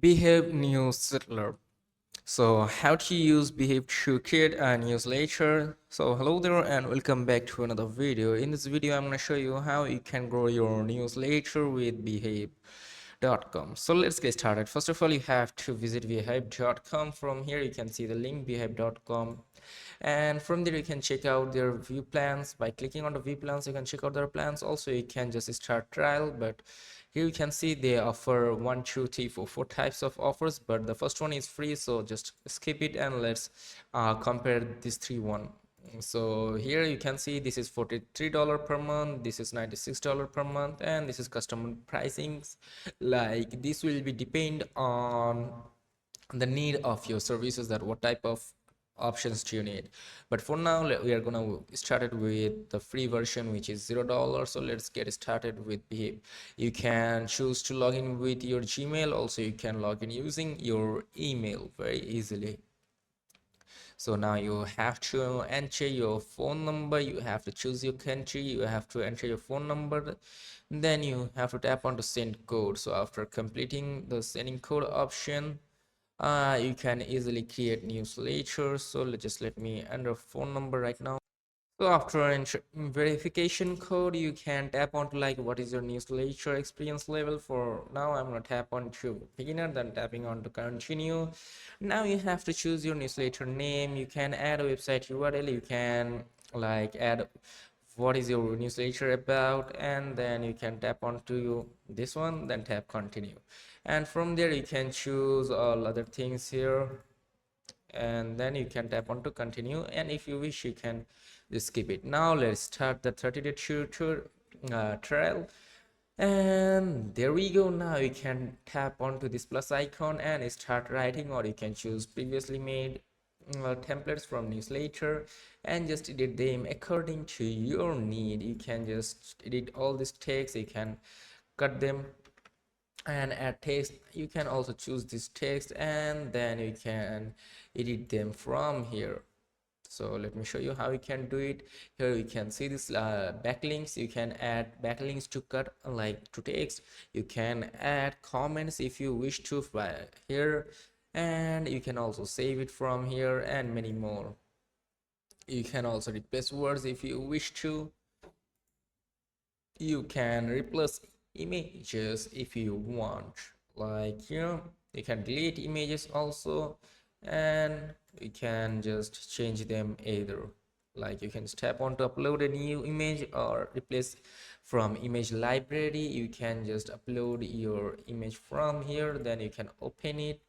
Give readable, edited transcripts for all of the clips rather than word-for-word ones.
Beehiiv newsletter. So how to use Beehiiv to create a newsletter. So hello there and welcome back to another video. In this video I'm going to show you how you can grow your newsletter with Beehiiv.com. So let's get started. First of all, you have to visit Beehiiv.com. From here you can see the link Beehiiv.com, and from there you can check out their view plans. By clicking on the view plans you can check out their plans. Also you can just start trial, but here you can see they offer 1 2 3 4 types of offers, but the first one is free, so just skip it and let's compare these one. So here you can see this is $43 per month, this is $96 per month, and this is customer pricings. Like this will be depend on the need of your services, that what type of options do you need. But for now we are gonna start it with the free version, which is $0. So let's get started with Beehiiv. You can choose to log in with your Gmail. Also you can log in using your email very easily. So now you have to enter your phone number, you have to choose your country, you have to enter your phone number, then you have to tap on to send code. So after completing the sending code option, you can easily create newsletters. So just let me enter phone number right now. So after verification code, you can tap onto like what is your newsletter experience level. For now I'm going to tap on to beginner, then tapping on to continue. Now you have to choose your newsletter name. You can add a website URL, you can like add what is your newsletter about, and then you can tap onto this one, then tap continue, and from there you can choose all other things here, and then you can tap on to continue, and if you wish you can just skip it. Now let's start the 30-day trial, and there we go. Now you can tap onto this plus icon and start writing, or you can choose previously made templates from newsletter and just edit them according to your need. You can just edit all this text, you can cut them and add text. You can also choose this text and then you can edit them from here. So let me show you how you can do it. Here you can see this backlinks. You can add backlinks to cut like to text. You can add comments if you wish to here, and you can also save it from here and many more. You can also replace words if you wish to. You can replace images if you want, like here you can delete images also, and you can just change them either. Like you can tap on to upload a new image or replace from image library. You can just upload your image from here, then you can open it.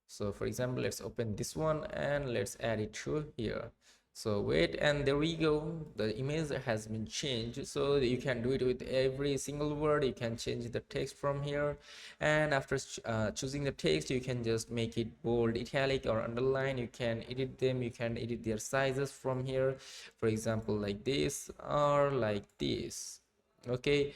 So for example, let's open this one and let's add it to here. So wait, and there we go, the image has been changed. So you can do it with every single word. You can change the text from here, and after choosing the text, you can just make it bold, italic, or underline. You can edit them, you can edit their sizes from here, for example like this or like this. Okay,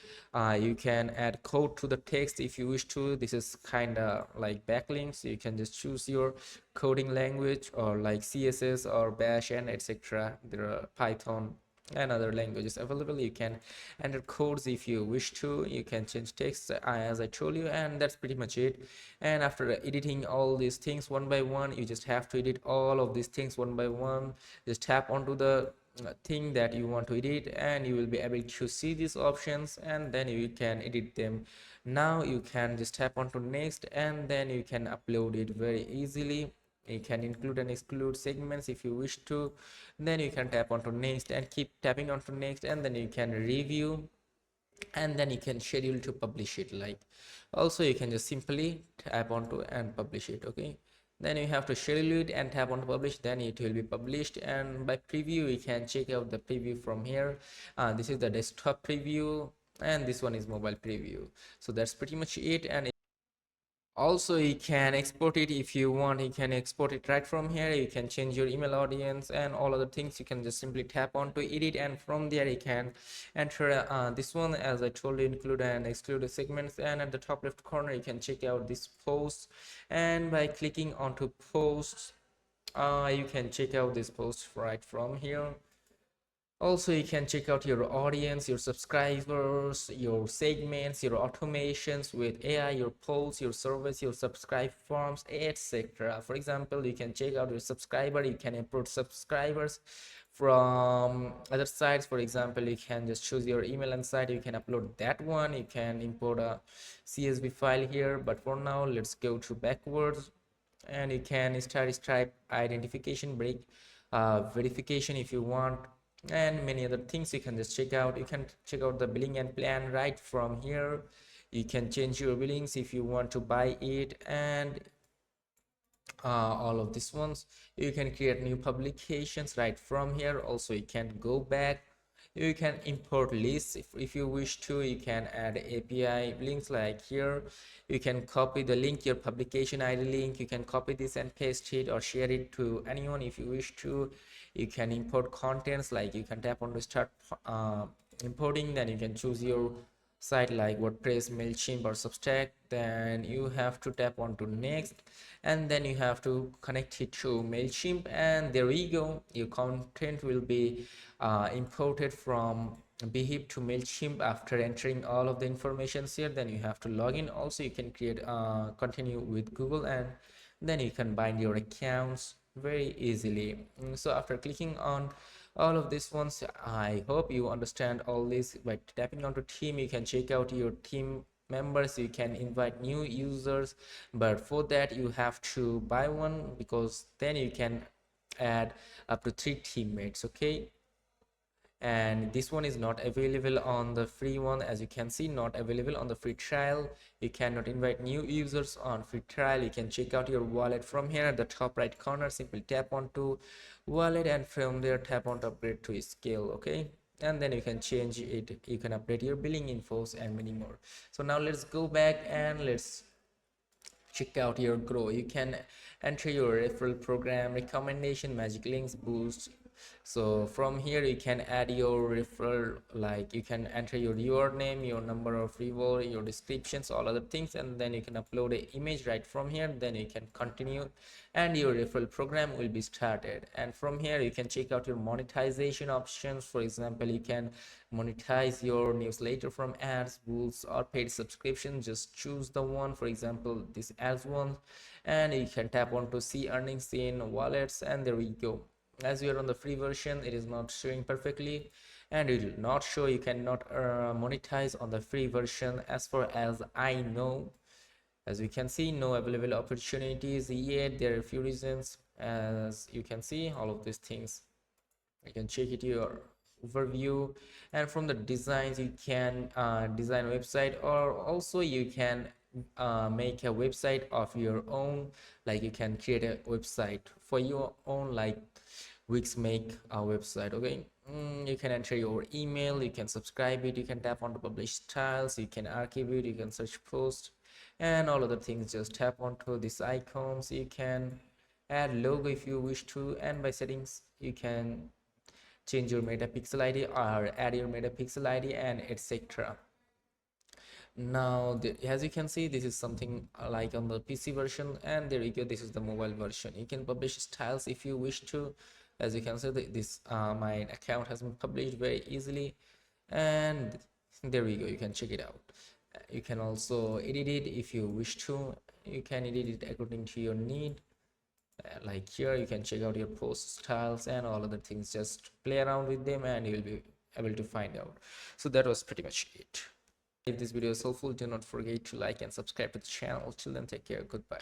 you can add code to the text if you wish to. This is kind of like backlinks. You can just choose your coding language, or like CSS or bash and etc. There are Python and other languages available. You can enter codes if you wish to. You can change text as I told you, and that's pretty much it. And after editing all these things one by one, you just have to edit all of these things one by one. Just tap onto the thing that you want to edit, and you will be able to see these options, and then you can edit them. Now you can just tap onto next, and then you can upload it very easily. You can include and exclude segments if you wish to. Then you can tap onto next and keep tapping onto next, and then you can review, and then you can schedule to publish it. Like also you can just simply tap onto and publish it. Okay, then you have to schedule it and tap on publish, then it will be published. And by preview, you can check out the preview from here. This is the desktop preview, and this one is mobile preview. So that's pretty much it. And also you can export it if you want. You can export it right from here. You can change your email audience and all other things. You can just simply tap on to edit, and from there you can enter this one, as I told you, include and exclude the segments. And at the top left corner you can check out this post, and by clicking onto posts, you can check out this post right from here. Also, you can check out your audience, your subscribers, your segments, your automations with AI, your polls, your surveys, your subscribe forms, etc. For example, you can check out your subscriber. You can import subscribers from other sites. For example, you can just choose your email and site. You can upload that one. You can import a CSV file here. But for now, let's go to backwards, and you can start stripe identification break verification if you want, and many other things you can just check out. You can check out the billing and plan right from here. You can change your billings if you want to buy it, and all of these ones. You can create new publications right from here. Also, you can go back, you can import lists if you wish to. You can add API links like here. You can copy the link, your publication ID link. You can copy this and paste it or share it to anyone if you wish to. You can import contents, like you can tap on to start importing, then you can choose your site like WordPress, MailChimp or Substack. Then you have to tap on to next, and then you have to connect it to MailChimp, and there you go, your content will be imported from Beehiiv to MailChimp after entering all of the information here. Then you have to log in. Also, you can create continue with Google, and then you can bind your accounts very easily. So after clicking on all of these ones, I hope you understand all this. By tapping onto team, you can check out your team members. You can invite new users, but for that you have to buy one, because then you can add up to 3 teammates. Okay, and this one is not available on the free one. As you can see, not available on the free trial. You cannot invite new users on free trial. You can check out your wallet from here at the top right corner. Simply tap onto wallet, and from there tap on to upgrade to scale. Okay, and then you can change it. You can update your billing infos and many more. So now let's go back and let's check out your grow. You can enter your referral program, recommendation, magic links, boost. So from here you can add your referral, like you can enter your username, your number of reward, your descriptions, all other things, and then you can upload an image right from here. Then you can continue, and your referral program will be started. And from here you can check out your monetization options. For example, you can monetize your newsletter from ads, boosts, or paid subscription. Just choose the one, for example this ads one, and you can tap on to see earnings in wallets, and there we go. As you are on the free version, it is not showing perfectly, and it will not show. You cannot monetize on the free version as far as I know. As we can see, no available opportunities yet. There are a few reasons. As you can see, all of these things, you can check it your overview. And from the designs, you can design a website, or also you can make a website of your own. Like you can create a website for your own, like Wix make a website. Okay, you can enter your email, you can subscribe it, you can tap on to publish styles, you can archive it, you can search post, and all other things. Just tap onto these icons. You can add logo if you wish to, and by settings you can change your metapixel ID or add your metapixel ID and etc. Now as you can see, this is something like on the PC version, and there you go, this is the mobile version. You can publish styles if you wish to. As you can see, this my account has been published very easily, and there we go, you can check it out. You can also edit it if you wish to. You can edit it according to your need. Like here you can check out your post styles and all other things. Just play around with them and you'll be able to find out. So that was pretty much it. If this video is helpful, do not forget to like and subscribe to the channel. Till then, take care. Goodbye.